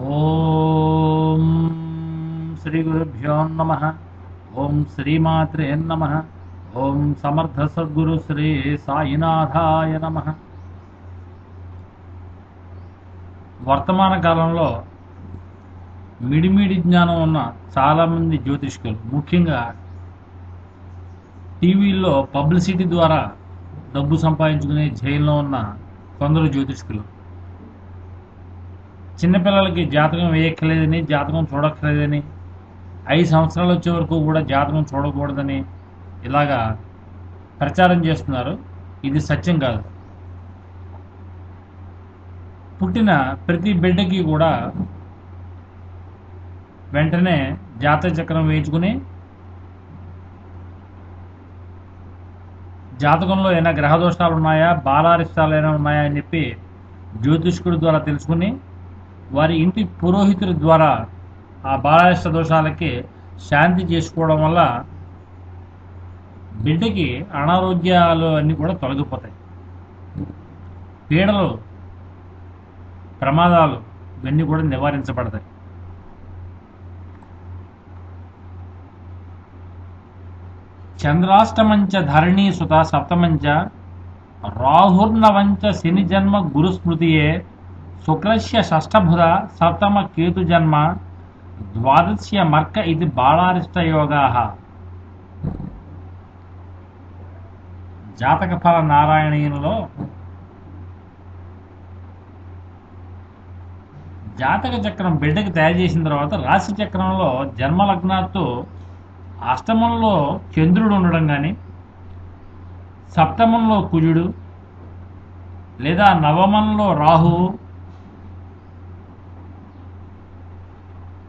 ఓం శ్రీ గురుభ్యో నమః. ఓం శ్రీమాత్రే నమః. ఓం సమర్థ సద్గురు శ్రీ సాయినాథాయ నమః. వర్తమాన కాలంలో మిడిమిడి జ్ఞానం ఉన్న చాలామంది జ్యోతిష్కులు, ముఖ్యంగా టీవీల్లో పబ్లిసిటీ ద్వారా డబ్బు సంపాదించుకునే జైల్లో ఉన్న కొందరు జ్యోతిష్కులు చిన్నపిల్లలకి జాతకం వేయక్కర్లేదని, జాతకం చూడక్కర్లేదని, 5 సంవత్సరాలు వచ్చే వరకు కూడా జాతకం చూడకూడదని ఇలాగా ప్రచారం చేస్తున్నారు. ఇది సత్యం కాదు. పుట్టిన ప్రతి బిడ్డకి కూడా వెంటనే జాతక చక్రం వేయించుకుని జాతకంలో ఏమైనా గ్రహదోషాలు ఉన్నాయా, బాలారిష్టాలు ఏమైనా ఉన్నాయా అని చెప్పి జ్యోతిష్కుడి ద్వారా తెలుసుకుని వారి ఇంటి పురోహితుడి ద్వారా ఆ బాలారిష్ట దోషాలకి శాంతి చేసుకోవడం వల్ల బిడ్డకి అనారోగ్యాలు అన్నీ కూడా తొలగిపోతాయి. పీడలు, ప్రమాదాలు ఇవన్నీ కూడా నివారించబడతాయి. చంద్రాష్టమంచ ధరణీ సుత సప్తమంచ రాహుర్నవంచ శని జన్మ గురుస్మృతియే శుక్రస్య షష్ఠబుధ సప్తమ కేతు జన్మ ద్వాదశ్య మర్క ఇది బాలారిష్ట యోగా. జాతక ఫల నారాయణీయులలో జాతక చక్రం బిడ్డకి తయారు చేసిన తర్వాత రాశి చక్రంలో జన్మలగ్నాత్తు అష్టమంలో చంద్రుడు ఉండడం కానీ, సప్తమంలో కుజుడు లేదా నవమంలో రాహువు,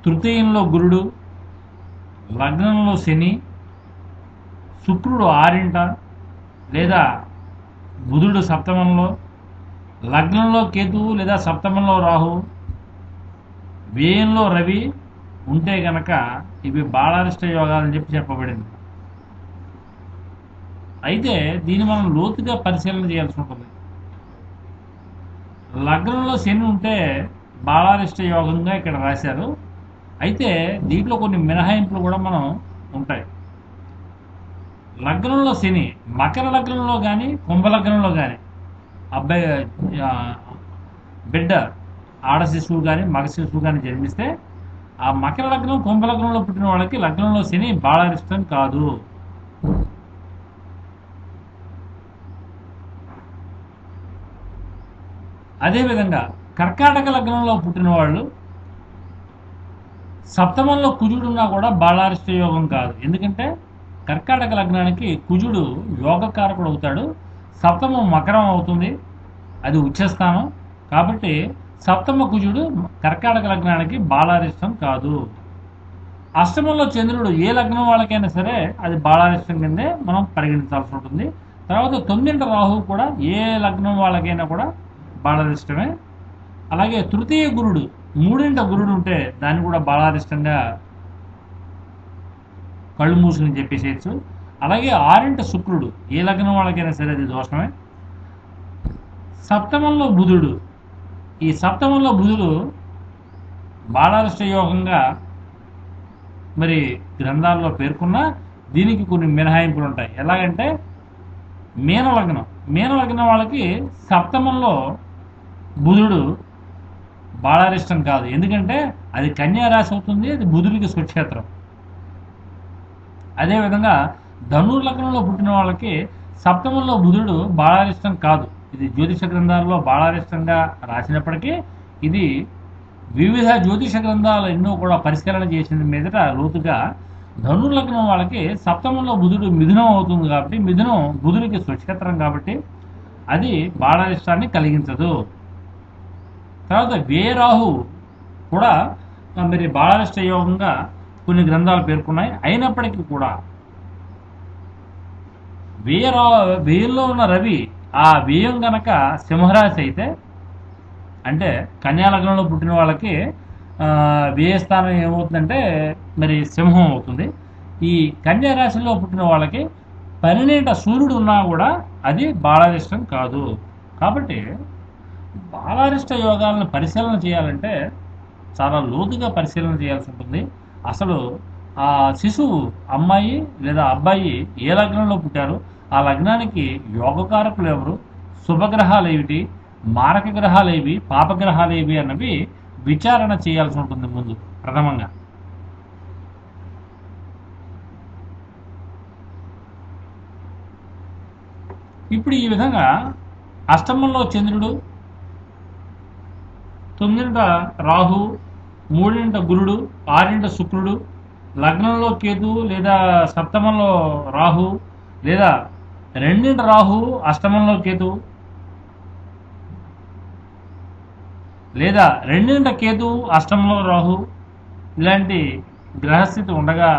తృతీయంలో గురుడు, లగ్నంలో శని, శుక్రుడు 6 లేదా బుధుడు సప్తమంలో, లగ్నంలో కేతువు లేదా సప్తమంలో రాహు, వ్యయంలో రవి ఉంటే గనక ఇవి బాలారిష్ట యోగాలని చెప్పి చెప్పబడింది. అయితే దీన్ని మనం లోతుగా పరిశీలన చేయాల్సి ఉంటుంది. లగ్నంలో శని ఉంటే బాలారిష్ట యోగంగా ఇక్కడ రాశారు. అయితే దీంట్లో కొన్ని మినహాయింపులు కూడా మనం ఉంటాయి. లగ్నంలో శని మకర లగ్నంలో కానీ కుంభలగ్నంలో కానీ అబ్బాయి బిడ్డ ఆడ శిశువు కానీ మగ శిశువు కానీ జన్మిస్తే ఆ మకర లగ్నం కుంభలగ్నంలో పుట్టిన వాళ్ళకి లగ్నంలో శని బాలారిష్టం కాదు. అదేవిధంగా కర్కాటక లగ్నంలో పుట్టిన వాళ్ళు సప్తమంలో కుజుడు ఉన్నా కూడా బాలారిష్ట యోగం కాదు. ఎందుకంటే కర్కాటక లగ్నానికి కుజుడు యోగకారకుడు అవుతాడు. సప్తమం మకరం అవుతుంది, అది ఉచ్చస్థానం. కాబట్టి సప్తమ కుజుడు కర్కాటక లగ్నానికి బాలారిష్టం కాదు. అష్టమంలో చంద్రుడు ఏ లగ్నం వాళ్ళకైనా సరే అది బాలారిష్టం కిందే మనం పరిగణించాల్సి ఉంటుంది. తర్వాత 9 రాహువు కూడా ఏ లగ్నం వాళ్ళకైనా కూడా బాలారిష్టమే. అలాగే తృతీయ గురుడు 3 గురుడు ఉంటే దాన్ని కూడా బాలారిష్టంగా కళ్ళు మూసుకుని చెప్పేసేయచ్చు. అలాగే 6 శుక్రుడు ఏ లగ్నం వాళ్ళకైనా సరే అది దోషమే. సప్తమంలో బుధుడు, ఈ సప్తమంలో బుధుడు బాలారిష్ట యోగంగా మరి గ్రంథాల్లో పేర్కొన్న దీనికి కొన్ని మినహాయింపులు ఉంటాయి. ఎలాగంటే మీనలగ్నం వాళ్ళకి సప్తమంలో బుధుడు బాలారిష్టం కాదు. ఎందుకంటే అది కన్యా రాశి అవుతుంది, అది బుధుడికి స్వక్షేత్రం. అదేవిధంగా ధనుర్లగ్నంలో పుట్టిన వాళ్ళకి సప్తమంలో బుధుడు బాలారిష్టం కాదు. ఇది జ్యోతిష గ్రంథాల్లో బాలారిష్టంగా రాసినప్పటికీ ఇది వివిధ జ్యోతిష గ్రంథాలు ఎన్నో కూడా పరిష్కరణ చేసిన మీదట లోతుగా ధనుర్లగ్నం వాళ్ళకి సప్తమంలో బుధుడు మిథునం అవుతుంది. కాబట్టి మిథునం బుధుడికి స్వక్షేత్రం కాబట్టి అది బాలారిష్టాన్ని కలిగించదు. తర్వాత వ్యయరాహు కూడా మరి బాలారిష్ట యోగంగా కొన్ని గ్రంథాలు పేర్కొన్నాయి. అయినప్పటికీ కూడా వ్యయంలో ఉన్న రవి ఆ వ్యయం గనక సింహరాశి అయితే, అంటే కన్యాలగ్నంలో పుట్టిన వాళ్ళకి వ్యయస్థానం ఏమవుతుందంటే మరి సింహం అవుతుంది. ఈ కన్యా రాశిలో పుట్టిన వాళ్ళకి 12 సూర్యుడు ఉన్నా కూడా అది బాలారిష్టం కాదు. కాబట్టి బాలారిష్ట యోగాలను పరిశీలన చేయాలంటే చాలా లోతుగా పరిశీలన చేయాల్సి ఉంటుంది. అసలు ఆ శిశువు అమ్మాయి లేదా అబ్బాయి ఏ లగ్నంలో పుట్టారు, ఆ లగ్నానికి యోగకారకులు ఎవరు, శుభగ్రహాలు ఏమిటి, మారక గ్రహాలు ఏవి, పాపగ్రహాలు ఏవి అన్నవి విచారణ చేయాల్సి ఉంటుంది ముందు ప్రథమంగా. ఇప్పుడు ఈ విధంగా అష్టమంలో చంద్రుడు, 9ంట రాహు, 3ంట గురుడు, 6ంట శుక్రుడు, లగ్నంలో కేతు లేదా సప్తమంలో రాహు, లేదా 2ంట రాహు అష్టమంలో కేతు, లేదా 2ంట కేతు అష్టమంలో రాహు, ఇలాంటి గ్రహస్థితి ఉండగా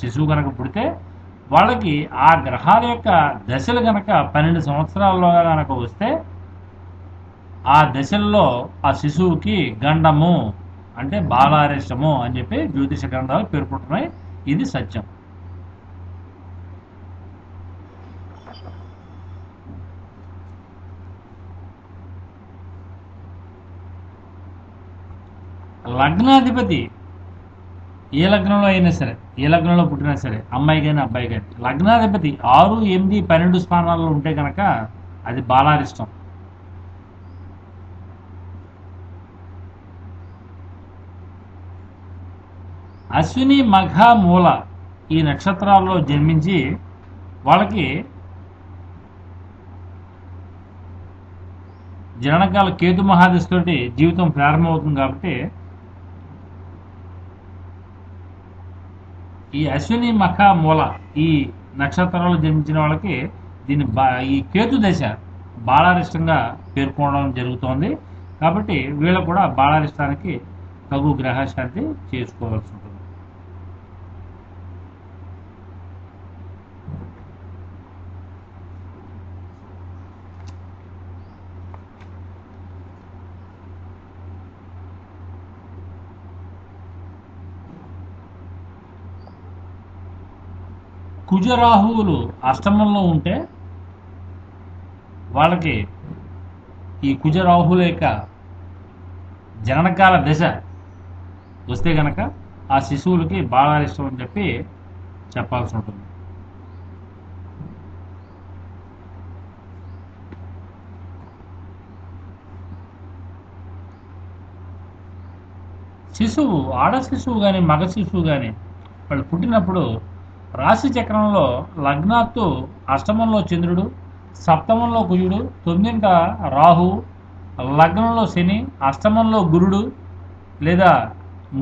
శిశువు కనుక పుడితే వాళ్ళకి ఆ గ్రహాల యొక్క దశలు కనుక 12 సంవత్సరాల్లో కనుక వస్తే ఆ దశల్లో ఆ శిశువుకి గండము అంటే బాలారిష్టము అని చెప్పి జ్యోతిష గ్రంథాలు పేర్కొంటున్నాయి. ఇది సత్యం. లగ్నాధిపతి ఏ లగ్నంలో అయినా సరే, ఏ లగ్నంలో పుట్టినా సరే, అమ్మాయి కానీ అబ్బాయి కానీ, లగ్నాధిపతి 6, 8, 12 స్థానాల్లో ఉంటే కనుక అది బాలారిష్టం. అశ్విని, మఘ, మూల ఈ నక్షత్రాల్లో జన్మించి వాళ్ళకి జననకాల కేతు మహాదశతోటి జీవితం ప్రారంభమవుతుంది. కాబట్టి ఈ అశ్విని, మఖ, మూల ఈ నక్షత్రాల్లో జన్మించిన వాళ్ళకి ఈ కేతు దశ బాలారిష్టంగా పేర్కొనడం జరుగుతోంది. కాబట్టి వీళ్ళు కూడా బాలారిష్టానికి తగు గ్రహశాంతి చేసుకోవాల్సి ఉంటుంది. కుజరాహువులు అష్టమంలో ఉంటే వాళ్ళకి ఈ కుజరాహువుల యొక్క జననకాల దశ వస్తే గనక ఆ శిశువులకి బాలారిష్టం అని చెప్పి చెప్పాల్సి ఉంటుంది. శిశువు, ఆడ శిశువు కానీ మగ శిశువు కానీ వాళ్ళు పుట్టినప్పుడు రాశి చక్రంలో లగ్నాత్తు అష్టమంలో చంద్రుడు, సప్తమంలో కుజుడు, 9ంట రాహు, లగ్నంలో శని, అష్టమంలో గురుడు లేదా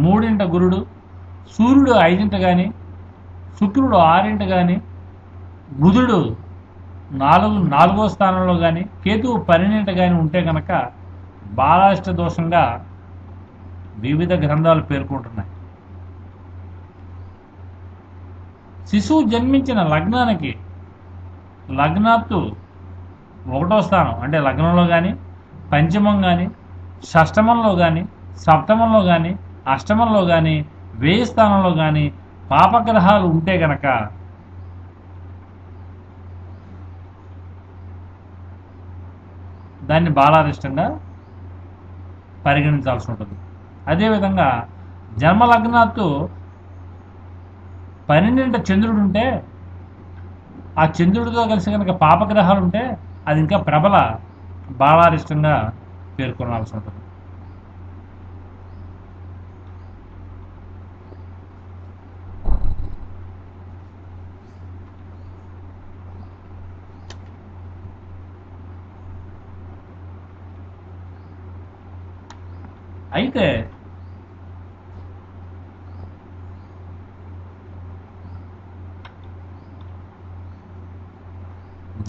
3ంట గురుడు, సూర్యుడు 5ంట కానీ, శుక్రుడు 6ంట కానీ, బుధుడు 4వ స్థానంలో కానీ, కేతువు 12ంట కానీ ఉంటే కనుక బాలారిష్ట దోషంగా వివిధ గ్రంథాలు పేర్కొంటున్నాయి. శిశువు జన్మించిన లగ్నానికి లగ్నాత్తు 1వ స్థానం అంటే లగ్నంలో కానీ, పంచమం కానీ, షష్టమంలో కానీ, సప్తమంలో కానీ, అష్టమంలో కానీ, వ్యయ స్థానంలో కానీ పాపగ్రహాలు ఉంటే గనక దాన్ని బాలారిష్టంగా పరిగణించాల్సి ఉంటుంది. అదేవిధంగా జన్మలగ్నాత్తు 12ంట చంద్రుడు ఉంటే ఆ చంద్రుడితో కలిసి కనుక పాపగ్రహాలు ఉంటే అది ఇంకా ప్రబల బాలారిష్టంగా పేర్కొనాల్సి ఉంటుంది. అయితే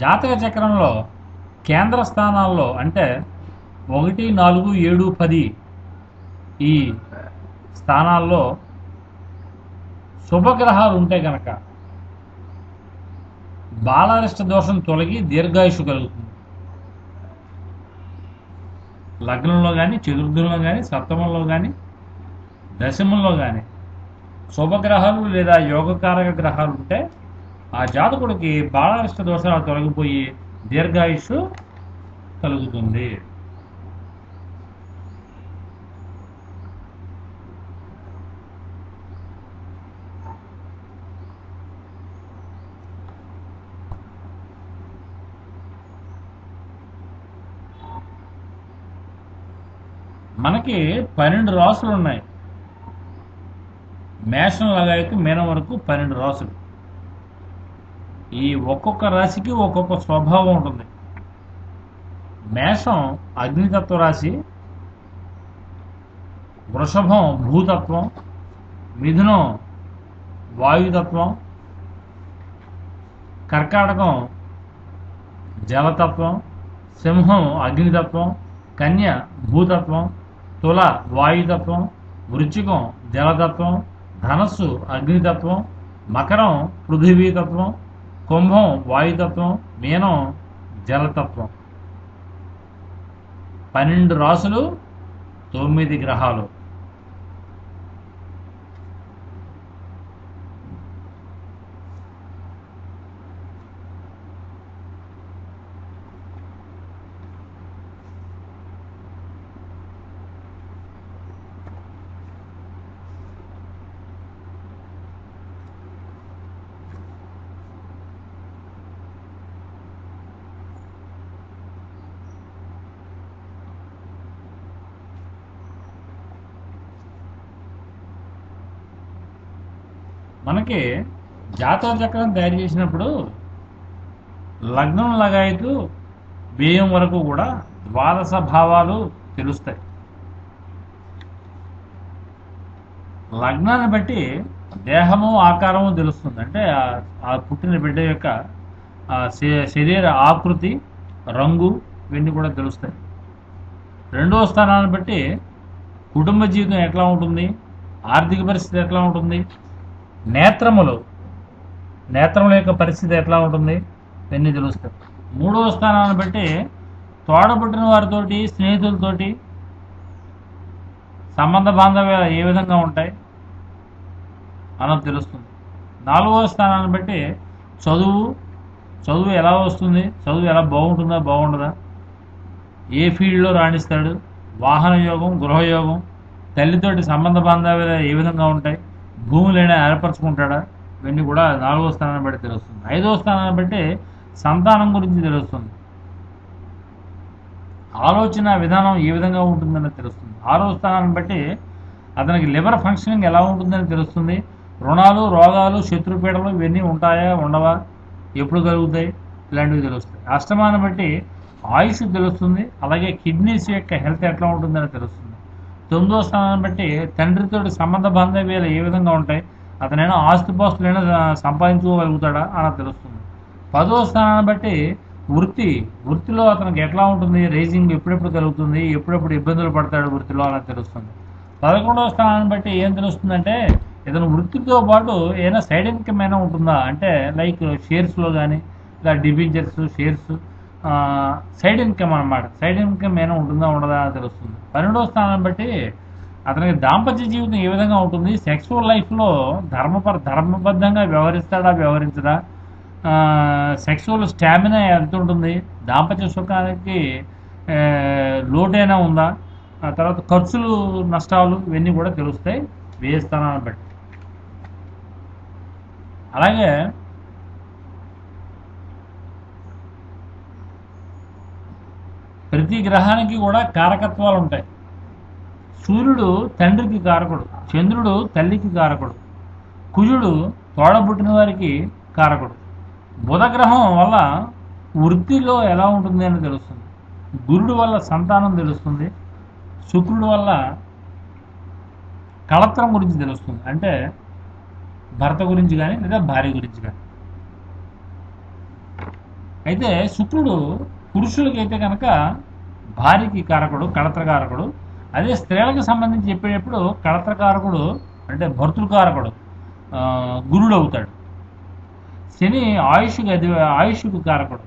జాతక చక్రంలో కేంద్ర స్థానాల్లో అంటే 1, 4, 7, 10 ఈ స్థానాల్లో శుభగ్రహాలు ఉంటే కనుక బాలారిష్ట దోషం తొలగి దీర్ఘాయుషు కలుగుతుంది. లగ్నంలో కానీ, చతుర్థంలో కానీ, సప్తమంలో కానీ, దశమంలో కానీ శుభగ్రహాలు లేదా యోగకారక గ్రహాలు ఉంటే ఆ జాతకుడికి బాలారిష్ట దోషాలు తొలగిపోయి దీర్ఘాయుషు కలుగుతుంది. మనకి 12 రాసులు ఉన్నాయి. మేషం లాగా అయితే మీనం వరకు 12 రాసులు. ఈ ఒక్కొక్క రాశికి ఒక్కొక్క స్వభావం ఉంటుంది. మేషం అగ్నితత్వ రాశి, వృషభం భూతత్వం, మిథునం వాయుతత్వం, కర్కాటకం జలతత్వం, సింహం అగ్నితత్వం, కన్య భూతత్వం, తుల వాయుతత్వం, వృశ్చికం జలతత్వం, ధనస్సు అగ్నితత్వం, మకరం పృథివీతత్వం, కుంభం వాయుతత్వం, మీనం జలతత్వం. 12 రాసులు, 9 గ్రహాలు. మనకి జాతక చక్రం తయారు చేసినప్పుడు లగ్నం లగాయతు వ్యయం వరకు కూడా ద్వాదశ భావాలు తెలుస్తాయి. లగ్నాన్ని బట్టి దేహము ఆకారము తెలుస్తుంది. అంటే ఆ పుట్టిన బిడ్డ యొక్క శరీర ఆకృతి, రంగు ఇవన్నీ కూడా తెలుస్తాయి. 2వ స్థానాన్ని బట్టి కుటుంబ జీవితం ఎట్లా ఉంటుంది, ఆర్థిక పరిస్థితి ఎట్లా ఉంటుంది, నేత్రముల యొక్క పరిస్థితి ఎట్లా ఉంటుంది, ఇవన్నీ తెలుస్తాయి. 3వ స్థానాన్ని బట్టి తోడబుట్టిన వారితోటి, స్నేహితులతోటి సంబంధ బాంధవ్యాలు ఏ విధంగా ఉంటాయి అన్నది తెలుస్తుంది. 4వ స్థానాన్ని బట్టి చదువు ఎలా వస్తుంది, చదువు ఎలా బాగుంటుందా బాగుండదా, ఏ ఫీల్డ్లో రాణిస్తాడు, వాహన యోగం, గృహయోగం, తల్లితోటి సంబంధ బాంధవ్యాలు ఏ విధంగా ఉంటాయి, భూములైనా ఏర్పరచుకుంటాడా, ఇవన్నీ కూడా 4వ స్థానాన్ని బట్టి తెలుస్తుంది. 5వ స్థానాన్ని బట్టి సంతానం గురించి తెలుస్తుంది. ఆలోచన విధానం ఏ విధంగా ఉంటుందని తెలుస్తుంది. 6వ స్థానాన్ని బట్టి అతనికి లివర్ ఫంక్షనింగ్ ఎలా ఉంటుందని తెలుస్తుంది. రుణాలు, రోగాలు, శత్రుపీడలు ఇవన్నీ ఉంటాయా ఉండవా, ఎప్పుడు కలుగుతాయి, ఇలాంటివి తెలుస్తాయి. అష్టమాన్ని బట్టి ఆయుష్ తెలుస్తుంది. అలాగే కిడ్నీస్ యొక్క హెల్త్ ఎట్లా ఉంటుందని తెలుస్తుంది. 9వ స్థానాన్ని బట్టి తండ్రితో సంబంధ బాంధవ్యాలు ఏ విధంగా ఉంటాయి, అతనైనా ఆస్తిపాస్తులైనా సంపాదించుకోగలుగుతాడా అన్నది తెలుస్తుంది. 10వ స్థానాన్ని బట్టి వృత్తిలో అతనికి ఎట్లా ఉంటుంది, రేజింగ్ ఎప్పుడెప్పుడు కలుగుతుంది, ఎప్పుడెప్పుడు ఇబ్బందులు పడతాడు వృత్తిలో అన్నది తెలుస్తుంది. 11వ స్థానాన్ని బట్టి ఏం తెలుస్తుందంటే ఇతను వృత్తితో పాటు ఏదైనా సైడ్ ఇన్కమ్ అయినా ఉంటుందా, అంటే లైక్ షేర్స్లో కానీ ఇలా డిబెంచర్స్, షేర్స్, సైడ్ ఇన్కమ్ అన్నమాట. సైడ్ ఇన్కమ్ ఏమైనా ఉంటుందా ఉండదా అని తెలుస్తుంది. 12వ స్థానాన్ని బట్టి అతనికి దాంపత్య జీవితం ఏ విధంగా ఉంటుంది, సెక్సువల్ లైఫ్లో ధర్మబద్ధంగా వ్యవహరించడా, సెక్సువల్ స్టామినా ఎంత ఉంటుంది, దాంపత్య సుఖానికి లోటైనా ఉందా, ఆ తర్వాత ఖర్చులు, నష్టాలు ఇవన్నీ కూడా తెలుస్తాయి వ్యయ స్థానాన్ని బట్టి. అలాగే ప్రతి గ్రహానికి కూడా కారకత్వాలు ఉంటాయి. సూర్యుడు తండ్రికి కారకుడు, చంద్రుడు తల్లికి కారకుడు, కుజుడు తోడబుట్టిన వారికి కారకుడు. బుధగ్రహం వల్ల వృత్తిలో ఎలా ఉంటుంది అని తెలుస్తుంది. గురుడు వల్ల సంతానం తెలుస్తుంది. శుక్రుడు వల్ల కళత్రం గురించి తెలుస్తుంది, అంటే భర్త గురించి కానీ లేదా భార్య గురించి కానీ. అయితే శుక్రుడు పురుషులకైతే కనుక భార్యకి కారకుడు, కళత్రకారకుడు. అదే స్త్రీలకు సంబంధించి చెప్పేటప్పుడు కళత్రకారకుడు అంటే భర్తృకారకుడు గురుడు అవుతాడు. శని ఆయుష్కు కారకుడు.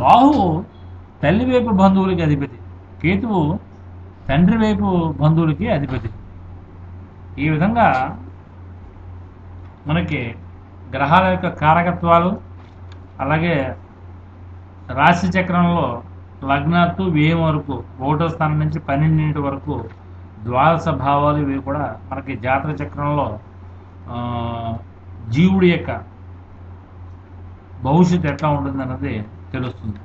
రాహువు తల్లి వైపు బంధువులకి అధిపతి, కేతువు తండ్రి వైపు బంధువులకి అధిపతి. ఈ విధంగా మనకి గ్రహాల యొక్క కారకత్వాలు, అలాగే రాశి చక్రంలో లగ్నాత్తు వ్యయం వరకు 1వ స్థానం నుంచి 12 వరకు ద్వాదశ భావాలు ఇవి కూడా మనకి జాతక చక్రంలో జీవుడి యొక్క భవిష్యత్తు ఎట్లా ఉంటుందన్నది తెలుస్తుంది.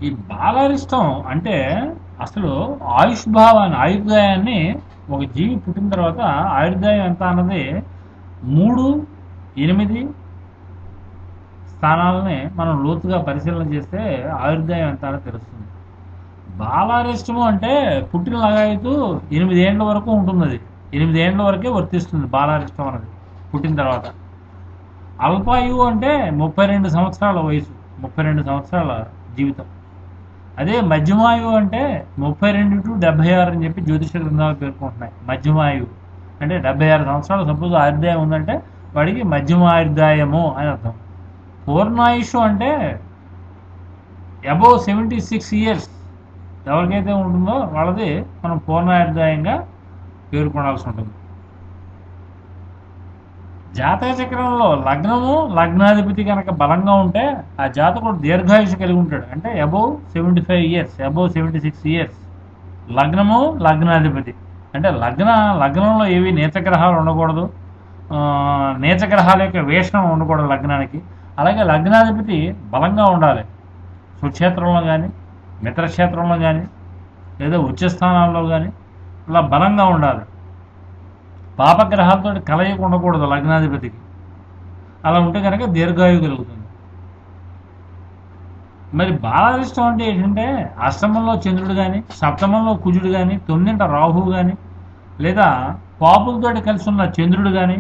ఈ బాలారిష్టం అంటే అసలు ఆయుష్ భావాన్ని ఆయుర్దాయాన్ని ఒక జీవి పుట్టిన తర్వాత ఆయుర్దాయం ఎంత అన్నది 3, 8 స్థానాలని మనం లోతుగా పరిశీలన చేస్తే ఆయుర్దాయం ఎంత అని తెలుస్తుంది. బాలారిష్టము అంటే పుట్టిన లగాయతూ 8 ఏళ్ల వరకు ఉంటుంది. అది 8 ఏళ్ల వరకే వర్తిస్తుంది బాలారిష్టం అన్నది పుట్టిన తర్వాత. అల్పాయువు అంటే 32 సంవత్సరాల వయసు, 32 సంవత్సరాల జీవితం. అదే మధ్యమాయువు అంటే 32 to 76 అని చెప్పి జ్యోతిష గ్రంథాలు పేర్కొంటున్నాయి. మధ్యమాయువు అంటే 76 సంవత్సరాలు సపోజ్ ఆయుర్దాయం ఉందంటే వాడికి మధ్యమాయుర్దాయము అని అర్థం. పూర్ణాయుష్ అంటే అబౌవ్ 76 ఇయర్స్ ఎవరికైతే ఉంటుందో వాళ్ళది మనం పూర్ణాయుర్దాయంగా పేర్కొనాల్సి ఉంటుంది. జాతక చక్రంలో లగ్నము లగ్నాధిపతి కనుక బలంగా ఉంటే ఆ జాతకుడు దీర్ఘాయుష్ కలిగి ఉంటాడు. అంటే అబౌవ్ 75 ఇయర్స్, అబౌవ్ 76 ఇయర్స్. లగ్నము లగ్నాధిపతి అంటే లగ్నంలో ఏవి నీచగ్రహాలు ఉండకూడదు, నీచగ్రహాల యొక్క వేషం ఉండకూడదు లగ్నానికి. అలాగే లగ్నాధిపతి బలంగా ఉండాలి. సుక్షేత్రంలో కానీ మిత్రక్షేత్రంలో కానీ లేదా ఉచ్చస్థానాల్లో కానీ ఇలా బలంగా ఉండాలి. పాపగ్రహాలతో కలయిక ఉండకూడదు లగ్నాధిపతికి. అలా ఉంటే కనుక దీర్ఘాయువు కలుగుతుంది. మరి బాలారిష్టం అంటే ఏంటంటే అష్టమంలో చంద్రుడు కానీ, సప్తమంలో కుజుడు కానీ, 9ంట రాహువు కానీ, లేదా పాపులతోటి కలిసి ఉన్న చంద్రుడు కానీ,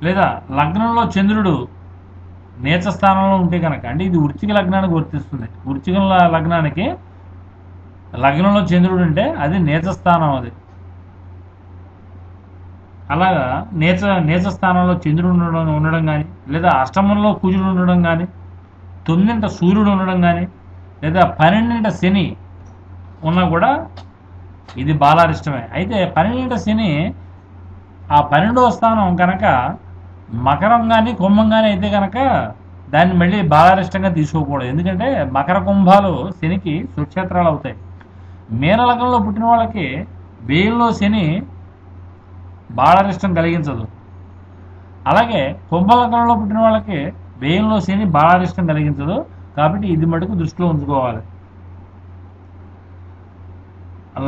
లేదా లగ్నంలో చంద్రుడు నీచ స్థానంలో ఉంటే కనుక, అంటే ఇది వృశ్చిక లగ్నానికి వర్తిస్తుంది. వృశ్చిక లగ్నానికి లగ్నంలో చంద్రుడు అంటే అది నీచ స్థానం. అది అలాగా నీచ స్థానంలో చంద్రుడు ఉండడం కానీ, లేదా అష్టమంలో కుజుడు ఉండడం కానీ, 9ంట సూర్యుడు ఉండడం కానీ, లేదా 12ంట శని ఉన్నా కూడా ఇది బాలారిష్టమే. అయితే 12ంట శని ఆ 12వ స్థానం కనుక మకరం కానీ కుంభం కానీ అయితే కనుక దాన్ని మళ్ళీ బాలారిష్టంగా తీసుకోకూడదు. ఎందుకంటే మకర కుంభాలు శనికి సుక్షేత్రాలు అవుతాయి. మీనలగ్నంలో పుట్టిన వాళ్ళకి వ్యయంలో శని బాలారిష్టం కలిగించదు. అలాగే కుంభలగ్నంలో పుట్టిన వాళ్ళకి వ్యయంలో శని బాలారిష్టం కలిగించదు. కాబట్టి ఇది మటుకు దృష్టిలో ఉంచుకోవాలి.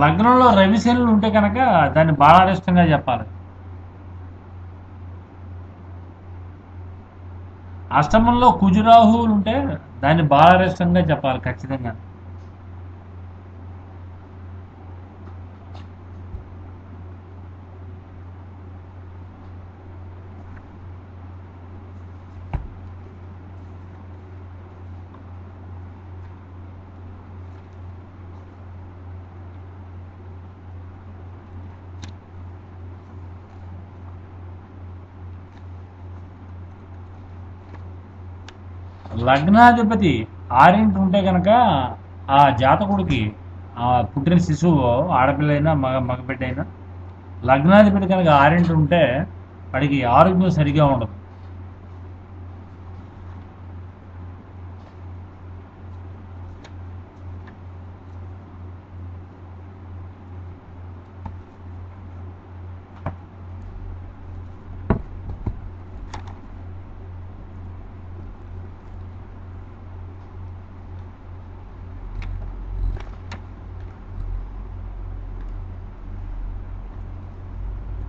లగ్నంలో రవి శనులు ఉంటే కనుక దాన్ని బాలారిష్టంగా చెప్పాలి. అష్టమంలో కుజురాహువులు ఉంటే దాన్ని బాలారిష్టంగా చెప్పాలి ఖచ్చితంగా. లగ్నాధిపతి 6 ఉంటే కనుక ఆ జాతకుడికి ఆ పుట్టిన శిశువు ఆడపిల్ల అయినా మగబిడ్డ అయినా లగ్నాధిపతి కనుక 6 ఉంటే వాడికి ఆరోగ్యం సరిగా ఉండదు.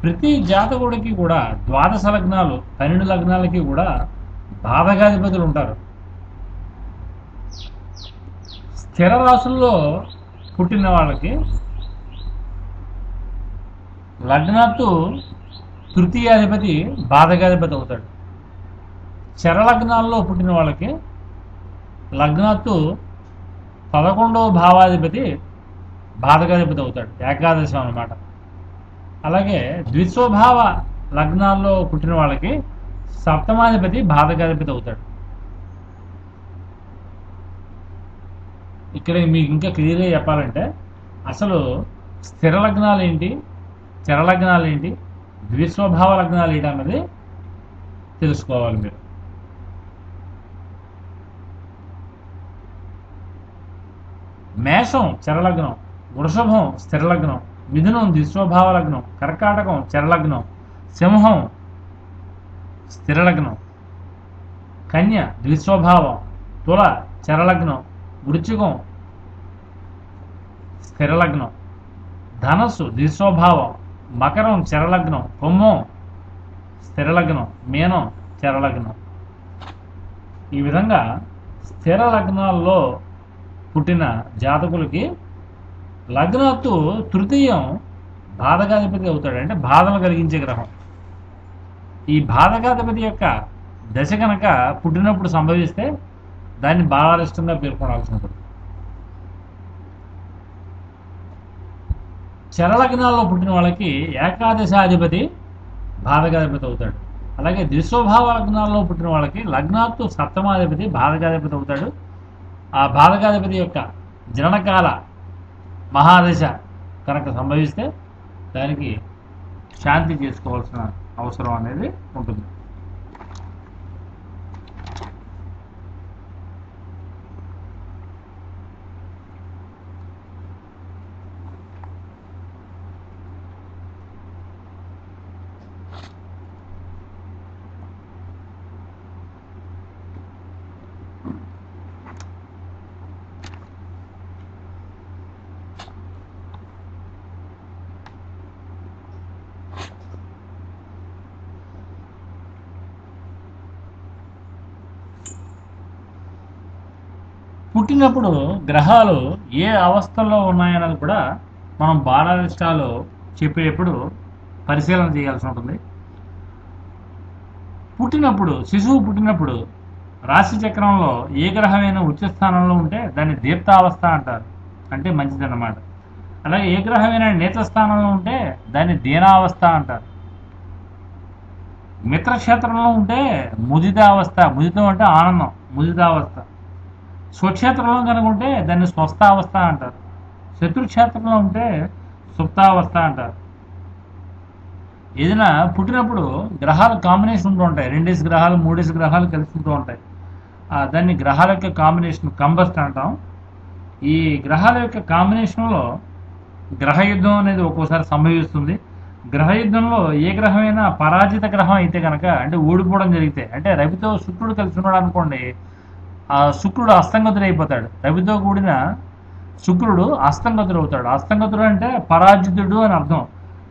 ప్రతి జాతకుడికి కూడా ద్వాదశ లగ్నాలు 12 లగ్నాలకి కూడా బాధకాధిపతులు ఉంటారు. స్థిర రాశుల్లో పుట్టిన వాళ్ళకి లగ్నాత్తు తృతీయాధిపతి బాధకాధిపతి అవుతాడు. చర లగ్నాల్లో పుట్టిన వాళ్ళకి లగ్నాత్తు 11వ భావాధిపతి బాధకాధిపతి అవుతాడు, ఏకాదశం అన్నమాట. అలాగే ద్విస్వభావ లగ్నాల్లో పుట్టిన వాళ్ళకి సప్తమాధిపతి బాధకాధిపతి అవుతాడు. ఇక్కడ మీకు ఇంకా క్లియర్గా చెప్పాలంటే అసలు స్థిర లగ్నాలు ఏంటి, చర లగ్నాలు ఏంటి, ద్విస్వభావ లగ్నాలు ఏంటి అన్నది తెలుసుకోవాలి మీరు. మేషం చరలగ్నం, వృషభం స్థిర లగ్నం, మిథునం ద్విస్వభావ లగ్నం, కర్కాటకం చరలగ్నం, సింహం స్థిర లగ్నం, కన్య ద్విస్వభావం, తుల చరలగ్నం, వృచ్చికం స్థిరలగ్నం, ధనస్సు ద్విస్వభావం, మకరం చరలగ్నం, కుంభం స్థిరలగ్నం, మీనం చరలగ్నం. ఈ విధంగా స్థిర లగ్నాల్లో పుట్టిన జాతకులకి లగ్నత్తు తృతీయం బాధకాధిపతి అవుతాడు, అంటే బాధలు కలిగించే గ్రహం. ఈ బాధకాధిపతి యొక్క దశ కనుక పుట్టినప్పుడు సంభవిస్తే దాన్ని బాధారిష్టంగా పేర్కొనాల్సి ఉంటుంది. చరలగ్నాల్లో పుట్టిన వాళ్ళకి ఏకాదశాధిపతి బాధకాధిపతి అవుతాడు. అలాగే ద్విస్వభావ లగ్నాల్లో పుట్టిన వాళ్ళకి లగ్నాత్తు సప్తమాధిపతి బాధకాధిపతి అవుతాడు. ఆ బాధకాధిపతి యొక్క జననకాల మహాదశ కనుక సంభవిస్తే దానికి శాంతి చేసుకోవాల్సిన అవసరం అనేది ఉంటుంది. పుట్టినప్పుడు గ్రహాలు ఏ అవస్థల్లో ఉన్నాయన్నది కూడా మనం బాలారిష్టాలు చెప్పేటప్పుడు పరిశీలన చేయాల్సి ఉంటుంది. పుట్టినప్పుడు శిశువు పుట్టినప్పుడు రాశి చక్రంలో ఏ గ్రహమైన ఉచ్చ స్థానంలో ఉంటే దాన్ని దీప్తావస్థ అంటారు, అంటే మంచిదన్నమాట. అలాగే ఏ గ్రహమైన నీచ స్థానంలో ఉంటే దాన్ని దీనావస్థ అంటారు. మిత్రక్షేత్రంలో ఉంటే ముదితావస్థ, ముదితం అంటే ఆనందం, ముదితావస్థ. స్వక్షేత్రంలో కనుక ఉంటే దాన్ని స్వస్థావస్థ అంటారు. శత్రుక్షేత్రంలో ఉంటే సుప్తావస్థ అంటారు. ఏదైనా పుట్టినప్పుడు గ్రహాల కాంబినేషన్ ఉంటూ ఉంటాయి, 2 గ్రహాలు 3 గ్రహాలు కలిసి ఉంటూ ఉంటాయి. దాన్ని గ్రహాల యొక్క కాంబినేషన్ కంబస్ట్ అంటాం. ఈ గ్రహాల యొక్క కాంబినేషన్లో గ్రహయుద్ధం అనేది ఒక్కోసారి సంభవిస్తుంది. గ్రహయుద్ధంలో ఏ గ్రహమైనా పరాజిత గ్రహం అయితే కనుక, అంటే ఓడిపోవడం జరిగితే, అంటే రవితో శుక్రుడు కలిసి ఉన్నాడు అనుకోండి, ఆ శుక్రుడు అస్తంగతుడు అయిపోతాడు. రవితో కూడిన శుక్రుడు అస్తంగతుడు అవుతాడు. అస్తంగతుడు అంటే పరాజితుడు అని అర్థం.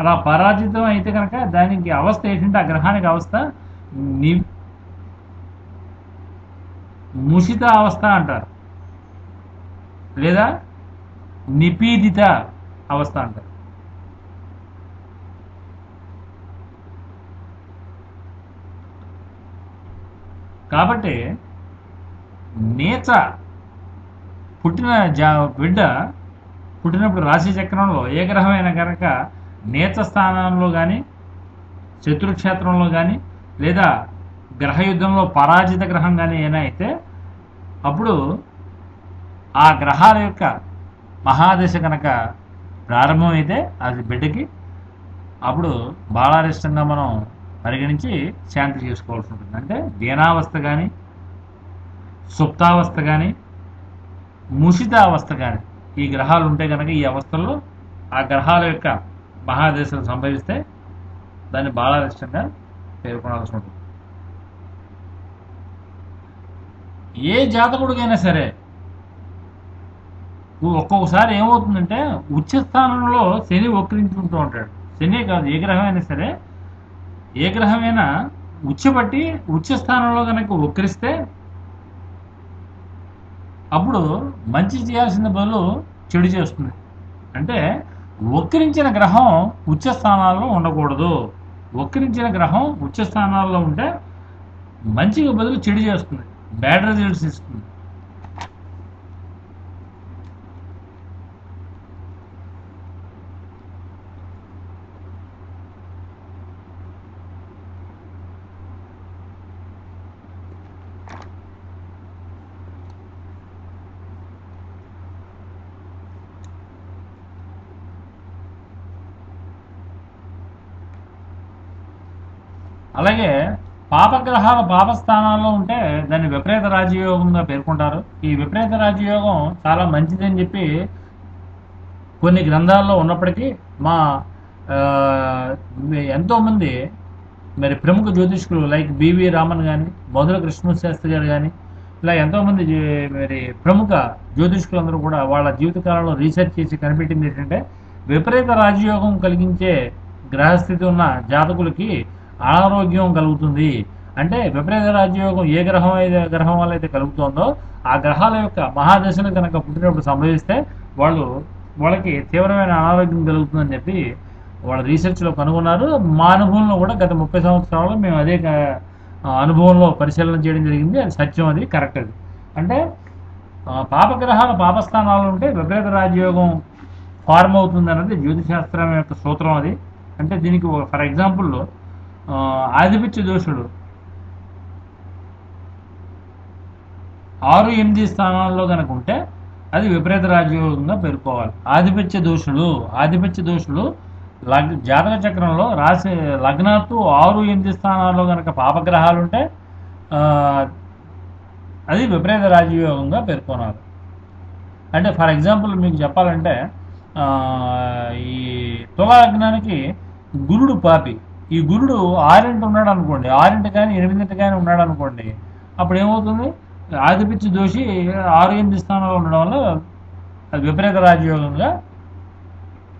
అలా పరాజితం అయితే కనుక దానికి అవస్థ ఏంటంటే, ఆ గ్రహానికి అవస్థ ముషిత అవస్థ అంటారు, లేదా నిపీడిత అవస్థ అంటారు. కాబట్టి నీచ పుట్టిన బిడ్డ పుట్టినప్పుడు రాశి చక్రంలో ఏ గ్రహమైనా కనుక నీచ స్థానంలో కానీ, శత్రుక్షేత్రంలో కానీ, లేదా గ్రహయుద్ధంలో పరాజిత గ్రహం కానీ ఏమైనా అయితే అప్పుడు ఆ గ్రహాల యొక్క మహాదశ కనుక ప్రారంభమైతే అది బిడ్డకి అప్పుడు బాలారిష్టంగా మనం పరిగణించి శాంతి చేసుకోవాల్సి ఉంటుంది. అంటే దీనావస్థ కానీ, సుప్తావస్థ కానీ, ముషిత అవస్థ కానీ ఈ గ్రహాలు ఉంటే కనుక ఈ అవస్థల్లో ఆ గ్రహాల యొక్క మహాదశలు సంభవిస్తే దాన్ని బాలారిష్టంగా పేర్కొనాల్సి ఉంటుంది. ఏ జాతకుడికైనా సరే ఒక్కొక్కసారి ఏమవుతుందంటే ఉచ్చ స్థానంలో శని వక్రించుకుంటూ ఉంటాడు. శనే కాదు, ఏ గ్రహమైనా సరే, ఏ గ్రహమైనా ఉచ్చబట్టి ఉచ్చ స్థానంలో కనుక వక్రిస్తే అప్పుడు మంచి చేయాల్సిన బదులు చెడు చేస్తుంది. అంటే వక్రించిన గ్రహం ఉచ్చ స్థానాల్లో ఉండకూడదు. వక్రించిన గ్రహం ఉచ్చ స్థానాల్లో ఉంటే మంచిగా బదులు చెడు చేస్తుంది, బ్యాడ్ రిజల్ట్స్ ఇస్తుంది. అలాగే పాపగ్రహాల పాపస్థానాల్లో ఉంటే దాన్ని విపరీత రాజయోగంగా పేర్కొంటారు. ఈ విపరీత రాజయోగం చాలా మంచిదని చెప్పి కొన్ని గ్రంథాల్లో ఉన్నప్పటికీ మా ఎంతోమంది మరి ప్రముఖ జ్యోతిష్కులు లైక్ బివి రామన్ కానీ, మధుర కృష్ణశాస్త్రి గారు కానీ, ఇలా ఎంతోమంది మరి ప్రముఖ జ్యోతిష్కులందరూ కూడా వాళ్ళ జీవితకాలంలో రీసెర్చ్ చేసి కనిపెట్టింది ఏంటంటే విపరీత రాజయోగం కలిగించే గ్రహస్థితి ఉన్న జాతకులకి అనారోగ్యం కలుగుతుంది. అంటే విపరీత రాజయోగం ఏ గ్రహం వల్ల అయితే కలుగుతుందో ఆ గ్రహాల యొక్క మహాదశలు కనుక పుట్టినప్పుడు సంభవిస్తే వాళ్ళకి తీవ్రమైన అనారోగ్యం కలుగుతుందని చెప్పి వాళ్ళ రీసెర్చ్లో కనుగొన్నారు. మా అనుభవంలో కూడా గత 30 సంవత్సరాల్లో మేము అదే అనుభవంలో పరిశీలన చేయడం జరిగింది. అది సత్యం, అది కరెక్ట్. అది అంటే పాపగ్రహాలు పాపస్థానాలు ఉంటే విపరీత రాజయోగం ఫార్మ్ అవుతుంది అన్నది జ్యోతిశాస్త్రం యొక్క సూత్రం. అది అంటే దీనికి ఫర్ ఎగ్జాంపుల్ ఆధిపత్య దోషుడు 6-8 స్థానాల్లో కనుక ఉంటే అది విపరీత రాజయోగంగా పేర్కోవాలి. ఆధిపత్య దోషుడు జాతక చక్రంలో రాశి లగ్నాత్తు 6-8 స్థానాల్లో కనుక పాపగ్రహాలు ఉంటే అది విపరీత రాజయోగంగా పేర్కొనాలి. అంటే ఫర్ ఎగ్జాంపుల్ మీకు చెప్పాలంటే ఈ తులా లగ్నానికి గురుడు పాపి. ఈ గురుడు 6 ఉన్నాడు అనుకోండి, 6 కానీ 8 కానీ ఉన్నాడు అనుకోండి, అప్పుడు ఏమవుతుంది? ఆధిపత్య దోషి 6-8 స్థానాల్లో ఉండడం వల్ల అది విపరీత రాజయోగంగా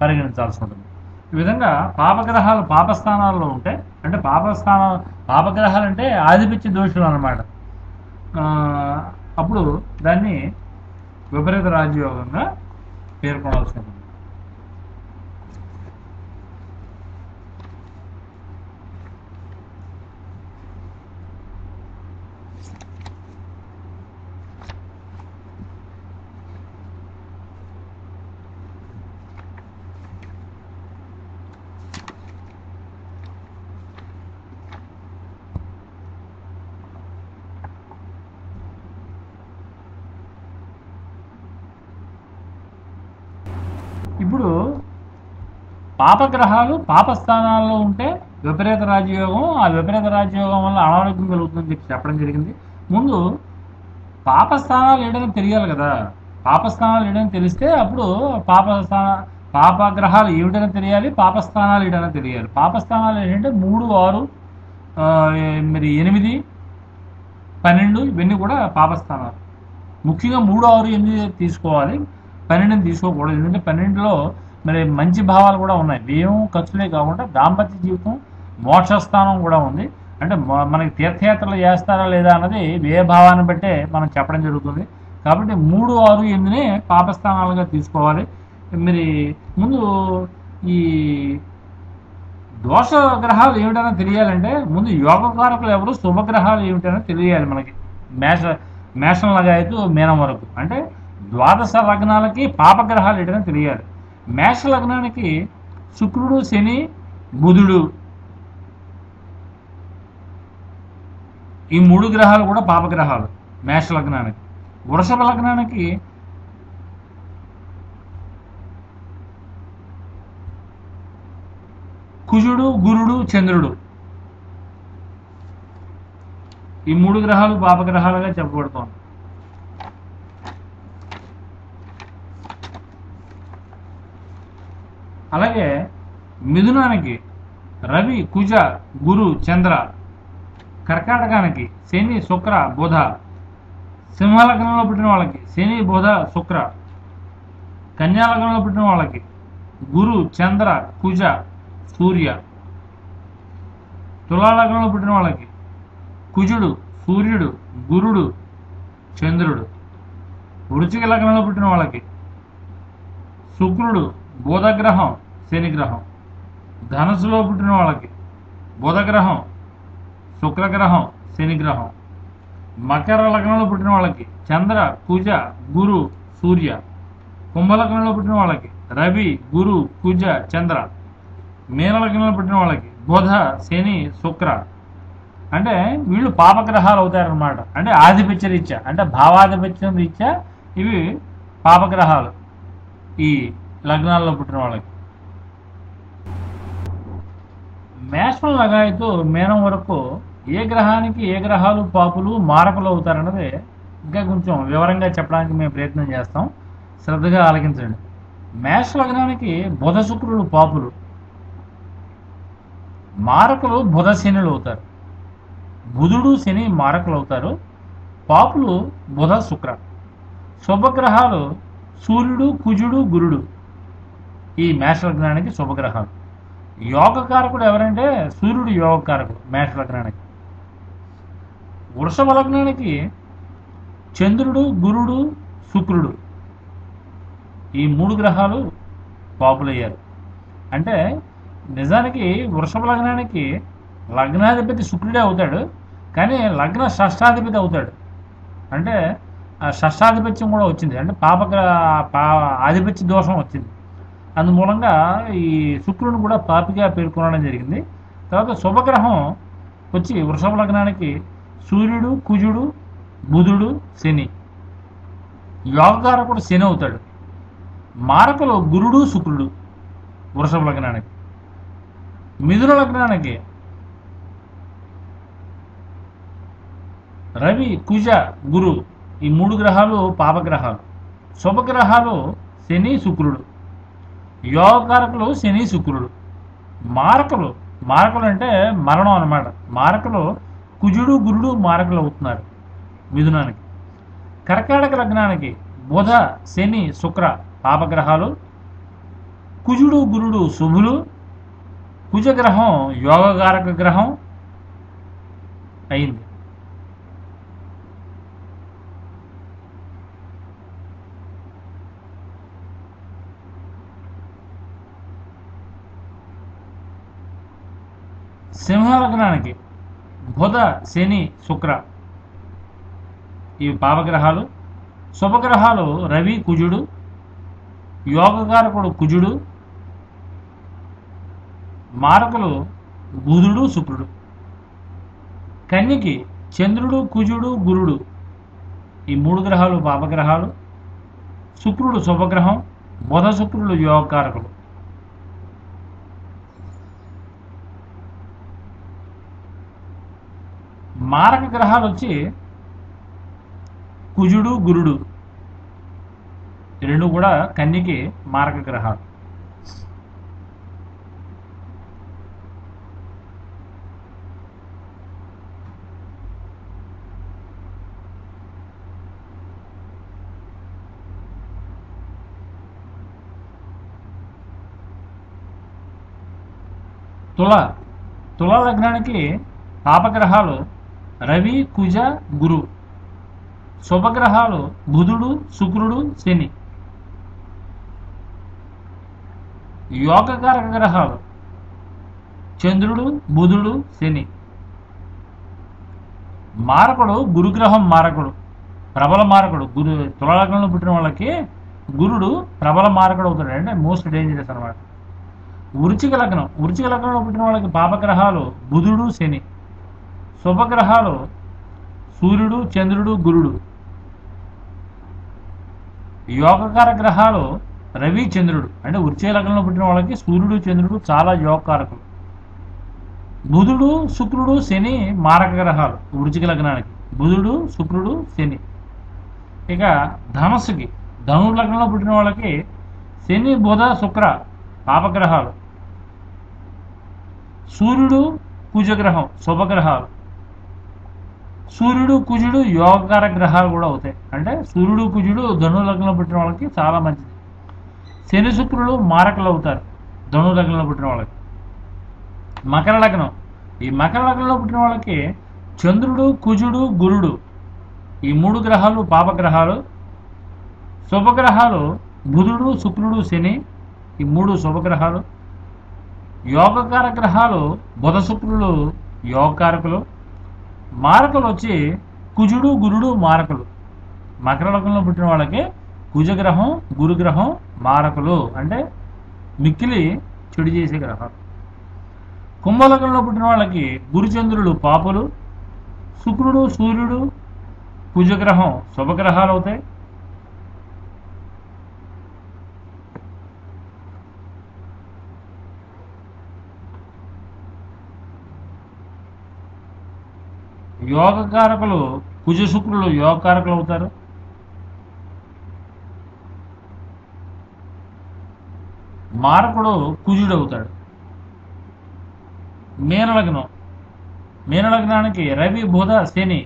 పరిగణించాల్సి ఉంటుంది. ఈ విధంగా పాపగ్రహాలు పాపస్థానాల్లో ఉంటే, అంటే పాపగ్రహాలు అంటే ఆధిపత్య దోషులు అన్నమాట, అప్పుడు దాన్ని విపరీత రాజయోగంగా పేర్కొనాల్సి ఉంటుంది. ఇప్పుడు పాపగ్రహాలు పాపస్థానాల్లో ఉంటే విపరీత రాజయోగం, ఆ విపరీత రాజయోగం వల్ల అనారోగ్యం కలుగుతుందని చెప్పడం జరిగింది. ముందు పాపస్థానాలు ఏడని తెలియాలి కదా. పాపస్థానాలు ఏడని తెలిస్తే అప్పుడు పాపగ్రహాలు ఏమిటని తెలియాలి, పాపస్థానాలు ఏడని తెలియాలి. పాపస్థానాలు ఏంటంటే 3, 6, మరి 8, 12 ఇవన్నీ కూడా పాపస్థానాలు. ముఖ్యంగా 3, 6, 8 తీసుకోవాలి, 12 తీసుకోకూడదు. ఎందుకంటే 12లో మరి మంచి భావాలు కూడా ఉన్నాయి. వ్యయం ఖర్చులే కాకుండా దాంపత్య జీవితం, మోక్షస్థానం కూడా ఉంది. అంటే మనకి తీర్థయాత్రలు చేస్తారా లేదా అన్నది వ్యయ భావాన్ని బట్టే మనం చెప్పడం జరుగుతుంది. కాబట్టి 3, 6, 8నే పాపస్థానాలుగా తీసుకోవాలి. మరి ముందు ఈ దోష గ్రహాలు ఏమిటైనా తెలియాలంటే ముందు యోగకారకులు ఎవరు, శుభగ్రహాలు ఏమిటైనా తెలియాలి మనకి. మేషం లగాయతు మీనం వరకు అంటే ద్వాదశ లగ్నాలకి పాపగ్రహాలు ఏంటనే తెలియాలి. మేష లగ్నానికి శుక్రుడు, శని, బుధుడు ఈ 3 గ్రహాలు కూడా పాపగ్రహాలు మేష లగ్నానికి. వృషభ లగ్నానికి కుజుడు, గురుడు, చంద్రుడు ఈ 3 గ్రహాలు పాపగ్రహాలుగా చెప్పబడుతోంది. అలాగే మిథునానికి రవి, కుజ, గురు, చంద్ర. కర్కాటకానికి శని, శుక్ర, బుధ. సింహలగ్నంలో పుట్టిన వాళ్ళకి శని, బుధ, శుక్ర. కన్యాలగ్నంలో పుట్టిన వాళ్ళకి గురు, చంద్ర, కుజ, సూర్య. తులాలగ్నంలో పుట్టిన వాళ్ళకి కుజుడు, సూర్యుడు, గురుడు, చంద్రుడు. వృశ్చిక లగ్నంలో పుట్టిన వాళ్ళకి శుక్రుడు, బుధగ్రహం, శనిగ్రహం. ధనుసులో పుట్టిన వాళ్ళకి బుధగ్రహం, శుక్రగ్రహం, శనిగ్రహం. మకర లగ్నంలో పుట్టిన వాళ్ళకి చంద్ర, కుజ, గురు, సూర్య. కుంభలగ్నంలో పుట్టిన వాళ్ళకి రవి, గురు, కుజ, చంద్ర. మీన లగ్నంలో పుట్టిన వాళ్ళకి బుధ, శని, శుక్ర. అంటే వీళ్ళు పాపగ్రహాలు అవుతారనమాట. అంటే ఆధిపత్య రీత్యా, అంటే భావాధిపత్యం రీత్యా ఇవి పాపగ్రహాలు ఈ లగ్నాల్లో పుట్టిన వాళ్ళకి. మేషం లగాయతు మీనం వరకు ఏ గ్రహానికి ఏ గ్రహాలు పాపులు మారకులు అవుతారన్నది ఇంకా కొంచెం వివరంగా చెప్పడానికి మేము ప్రయత్నం చేస్తాం. శ్రద్ధగా ఆలకించండి. మేష లగ్నానికి బుధ, శుక్రుడు పాపులు, మారకులు బుధ, శనులు అవుతారు. బుధుడు, శని మారకులు అవుతారు. పాపులు బుధ శుక్ర. శుభగ్రహాలు సూర్యుడు కుజుడు గురుడు. ఈ మేష లగ్నానికి శుభగ్రహాలు. యోగకారకుడు ఎవరంటే సూర్యుడు యోగకారకుడు మేష లగ్నానికి. వృషభ లగ్నానికి చంద్రుడు గురుడు శుక్రుడు ఈ 3 గ్రహాలు పాపులయ్యారు. అంటే నిజానికి వృషభ లగ్నానికి లగ్నాధిపతి శుక్రుడే అవుతాడు, కానీ లగ్న షష్టాధిపతి అవుతాడు. అంటే ఆ షష్టాధిపత్యం కూడా వచ్చింది, అంటే ఆధిపత్య దోషం వచ్చింది. అందుమూలంగా ఈ శుక్రుని కూడా పాపిగా పేర్కొనడం జరిగింది. తర్వాత శుభగ్రహం వచ్చి వృషభ లగ్నానికి సూర్యుడు కుజుడు బుధుడు శని. యోగకారకుడు శని అవుతాడు. మారకులు గురుడు శుక్రుడు వృషభ లగ్నానికి. మిథున లగ్నానికి రవి కుజ గురు ఈ 3 గ్రహాలు పాపగ్రహాలు. శుభగ్రహాలు శని శుక్రుడు. యోగకారకులు శని శుక్రుడు. మారకులు అంటే మరణం అన్నమాట. మారకులు కుజుడు గురుడు మారకులు అవుతున్నారు మిథునానికి. కర్కాటక లగ్నానికి బుధ శని శుక్ర పాపగ్రహాలు. కుజుడు గురుడు శుభులు. కుజగ్రహం యోగకారక గ్రహం అయింది. సింహ లగ్నానికి బుధ శని శుక్ర ఇవి పాపగ్రహాలు. శుభగ్రహాలు రవి కుజుడు. యోగకారకుడు కుజుడు. మారకులు బుధుడు శుక్రుడు. కన్యకి చంద్రుడు కుజుడు గురుడు ఈ 3 గ్రహాలు పాపగ్రహాలు. శుక్రుడు శుభగ్రహం. బుధ శుక్రుడు యోగకారకులు. మారక గ్రహాలు వచ్చి కుజుడు గురుడు. ఈ 2 కూడా కన్యకి మారక గ్రహాలు. తుల లగ్నానికి పాపగ్రహాలు రవి కుజ గురు. శుభగ్రహాలు బుధుడు శుక్రుడు శని. యోగకారక గ్రహాలు చంద్రుడు బుధుడు శని. మారకుడు గురుగ్రహం మారకుడు ప్రబల మారకుడు. తుల లగ్నంలో పుట్టిన వాళ్ళకి గురుడు ప్రబల మారకుడు అవుతాడు, అంటే మోస్ట్ డేంజరస్ అనమాట. వృశ్చిక లగ్నంలో పుట్టిన వాళ్ళకి పాపగ్రహాలు బుధుడు శని. శుభగ్రహాలు సూర్యుడు చంద్రుడు గురుడు. యోగకార గ్రహాలు రవి చంద్రుడు. అంటే వృశ్చిక లగ్నంలో పుట్టిన వాళ్ళకి సూర్యుడు చంద్రుడు చాలా యోగకారకులు. బుధుడు శుక్రుడు శని మారక గ్రహాలు వృశ్చిక లగ్నానికి. బుధుడు శుక్రుడు శని. ఇక ధను లగ్నంలో పుట్టిన వాళ్ళకి శని బుధ శుక్ర పాపగ్రహాలు. సూర్యుడు కుజగ్రహం శుభగ్రహాలు. సూర్యుడు కుజుడు యోగకార గ్రహాలు కూడా అవుతాయి. అంటే సూర్యుడు కుజుడు ధను లగ్నంలో పుట్టిన వాళ్ళకి చాలా మంచిది. శని శుక్రుడు మారకులు అవుతారు ధను లగ్నంలో పుట్టిన వాళ్ళకి. మకర లగ్నం ఈ మకర లగ్నంలో పుట్టిన వాళ్ళకి చంద్రుడు కుజుడు గురుడు ఈ 3 గ్రహాలు పాపగ్రహాలు. శుభగ్రహాలు బుధుడు శుక్రుడు శని ఈ 3 శుభగ్రహాలు. యోగకార గ్రహాలు బుధ శుక్రులు యోగకారకులు. మారకులు వచ్చి కుజుడు గురుడు మారకులు. మకర లగ్నంలో పుట్టిన వాళ్ళకి కుజగ్రహం గురుగ్రహం మారకులు, అంటే మిక్కిలి చెడు చేసే గ్రహాలు. కుంభలగ్నంలో పుట్టిన వాళ్ళకి గురుచంద్రులు పాపులు. శుక్రుడు సూర్యుడు కుజగ్రహం శుభగ్రహాలు అవుతాయి. యోగకారకులు కుజ శుక్రులు యోగకారకులు అవుతారు. మారకుడు కుజుడు అవుతాడు. మీనలగ్నానికి రవి బుధ శని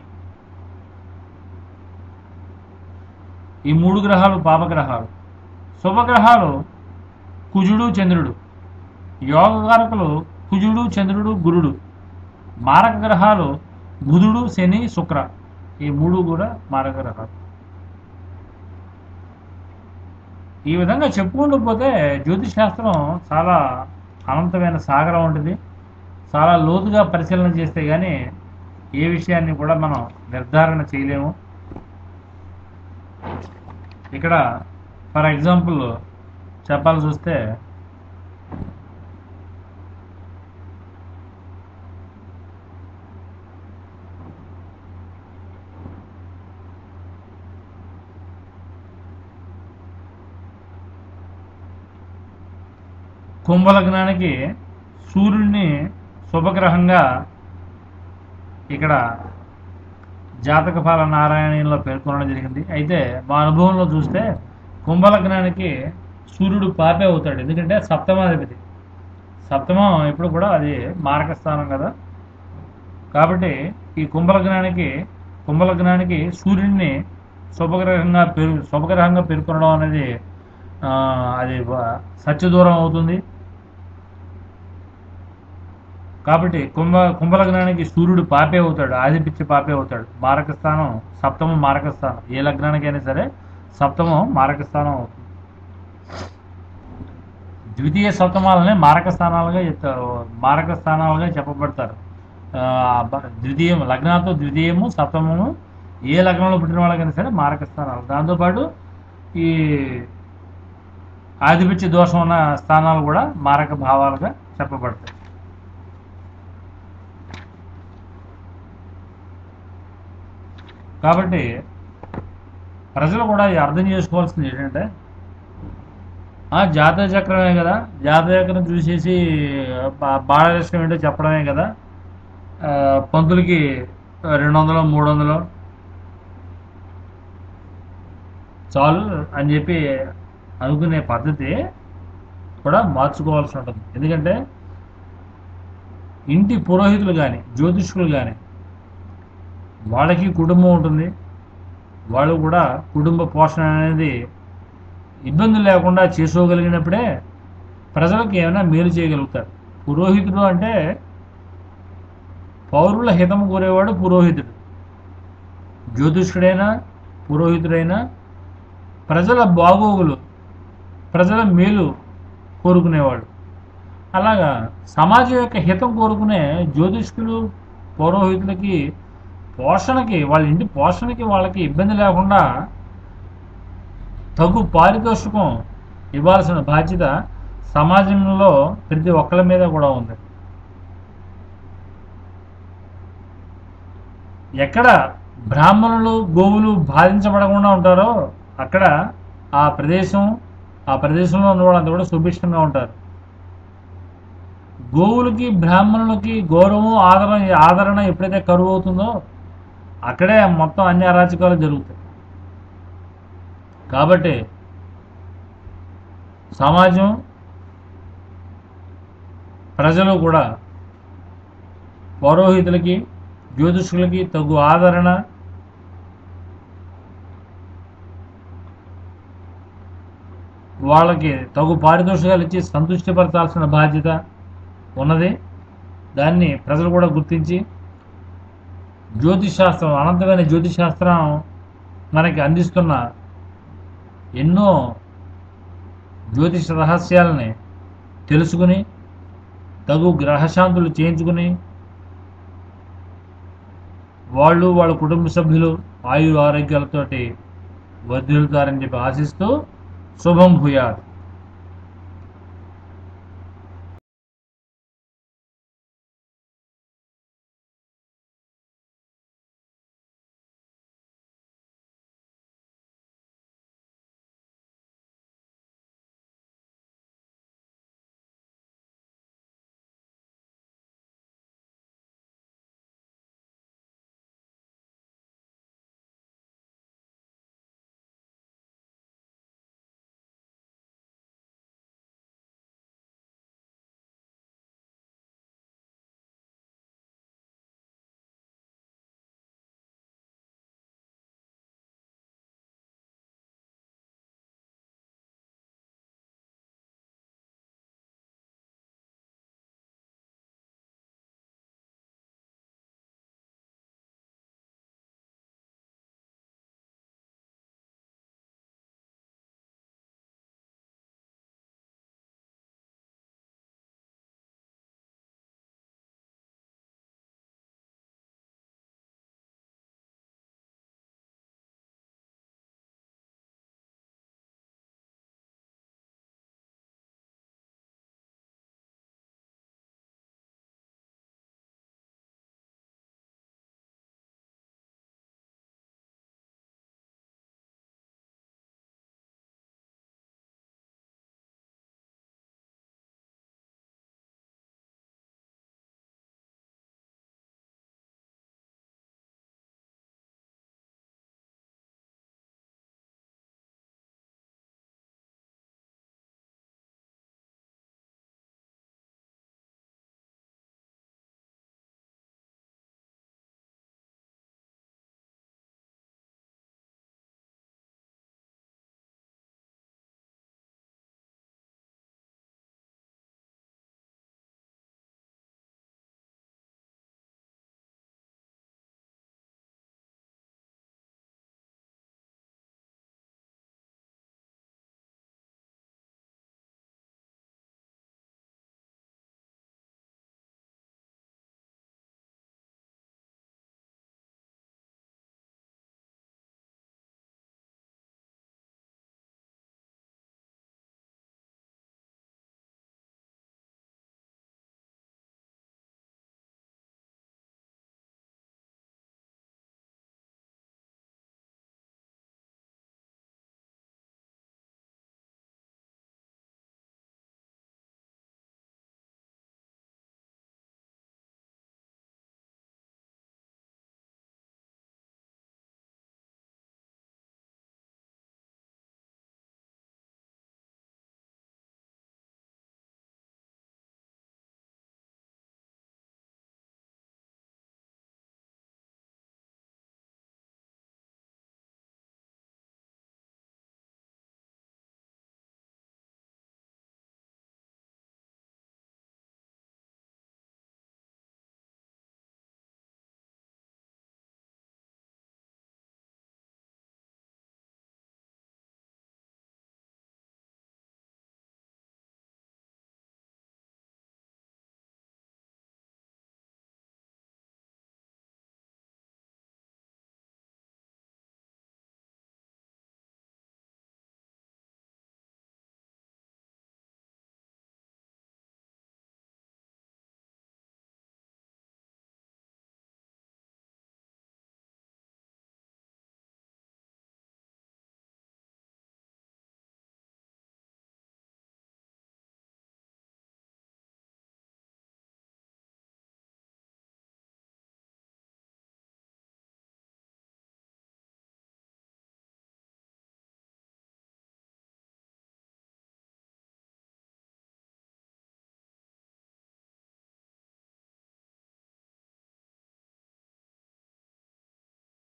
ఈ 3 గ్రహాలు పాపగ్రహాలు. శుభగ్రహాలు కుజుడు చంద్రుడు. యోగకారకులు కుజుడు చంద్రుడు గురుడు. మారక గ్రహాలు బుధుడు శని శుక్ర. ఈ 3 కూడా మారక గ్రహాలు. ఈ విధంగా చెప్పుకుంటూ పోతే జ్యోతిష్ శాస్త్రం చాలా అనంతమైన సాగరం ఉంటుంది. చాలా లోతుగా పరిశీలన చేస్తే కానీ ఏ విషయాన్ని కూడా మనం నిర్ధారణ చేయలేము. ఇక్కడ ఫర్ ఎగ్జాంపుల్ చెప్పాల్సి వస్తే కుంభలగ్నానికి సూర్యుడిని శుభగ్రహంగా ఇక్కడ జాతక ఫల నారాయణంలో పేర్కొనడం జరిగింది. అయితే మా అనుభవంలో చూస్తే కుంభలగ్నానికి సూర్యుడు పాపే అవుతాడు. ఎందుకంటే సప్తమాధిపతి. సప్తమం ఎప్పుడు కూడా అది మారక స్థానం కదా. కాబట్టి ఈ కుంభలగ్నానికి సూర్యుడిని శుభగ్రహంగా పేర్కొనడం అనేది అది సత్యదూరం అవుతుంది. కాబట్టి కుంభలగ్నానికి సూర్యుడు పాపే అవుతాడు, ఆధిపత్య పాపే అవుతాడు. మారక స్థానం, సప్తమం మారక స్థానం. ఏ లగ్నానికైనా సరే సప్తమం మారక స్థానం అవుతుంది. ద్వితీయ సప్తమాలనే మారక స్థానాలుగా చెప్పబడతారు. ద్వితీయం లగ్నాలతో ద్వితీయము సప్తమము ఏ లగ్నంలో పుట్టిన వాళ్ళకైనా సరే మారక స్థానాలు. దాంతోపాటు ఈ ఆధిపత్య దోషం ఉన్న స్థానాలు కూడా మారక భావాలుగా చెప్పబడతాయి. కాబట్టి ప్రజలు కూడా అర్థం చేసుకోవాల్సింది ఏంటంటే జాతక చక్రమే కదా, జాతక చక్రం చూసేసి బాలలక్ష్యం ఏంటో చెప్పడమే కదా, పంతులకి 200 300 చాలు అని చెప్పి అనుకునే పద్ధతి కూడా మార్చుకోవాల్సి ఉంటుంది. ఎందుకంటే ఇంటి పురోహితులు కానీ జ్యోతిష్కులు కానీ వాళ్ళకి కుటుంబం ఉంటుంది. వాళ్ళు కూడా కుటుంబ పోషణ అనేది ఇబ్బందులు లేకుండా చేసుకోగలిగినప్పుడే ప్రజలకు ఏమైనా మేలు చేయగలుగుతారు. పురోహితుడు అంటే పౌరుల హితం కోరేవాడు పురోహితుడు. జ్యోతిష్కుడైనా పురోహితుడైనా ప్రజల బాగోగులు, ప్రజల మేలు కోరుకునేవాడు. అలాగా సమాజం యొక్క హితం కోరుకునే జ్యోతిష్కులు పురోహితులకి పోషణకి, వాళ్ళ ఇంటి పోషణకి వాళ్ళకి ఇబ్బంది లేకుండా తగు పారితోషికం ఇవ్వాల్సిన బాధ్యత సమాజంలో ప్రతి ఒక్కరి మీద కూడా ఉంది. ఎక్కడ బ్రాహ్మణులు గోవులు బాధించబడకుండా ఉంటారో అక్కడ ఆ ప్రదేశంలో ఉన్న వాళ్ళంతా కూడా సుభిక్షంగా ఉంటారు. గోవులకి బ్రాహ్మణులకి గౌరవం ఆదరణ ఎప్పుడైతే కరువు అవుతుందో అక్కడే మొత్తం అన్ని అరాచకాలు జరుగుతాయి. కాబట్టి సమాజం ప్రజలు కూడా పౌరోహితులకి జ్యోతిష్కులకి తగు ఆదరణ, వాళ్ళకి తగు పారితోషికాలు ఇచ్చి సంతృష్టిపరచాల్సిన బాధ్యత ఉన్నది. దాన్ని ప్రజలు కూడా గుర్తించి జ్యోతిష్ శాస్త్రం, అనంతమైన జ్యోతిష్ శాస్త్రం మనకి అందిస్తున్న ఎన్నో జ్యోతిష రహస్యాలని తెలుసుకుని తగు గ్రహశాంతులు చేయించుకుని వాళ్ళ కుటుంబ సభ్యులు ఆయుర ఆరోగ్యాలతోటి వర్ధిల్లుతారని చెప్పి ఆశిస్తూ శుభం భూయాత్.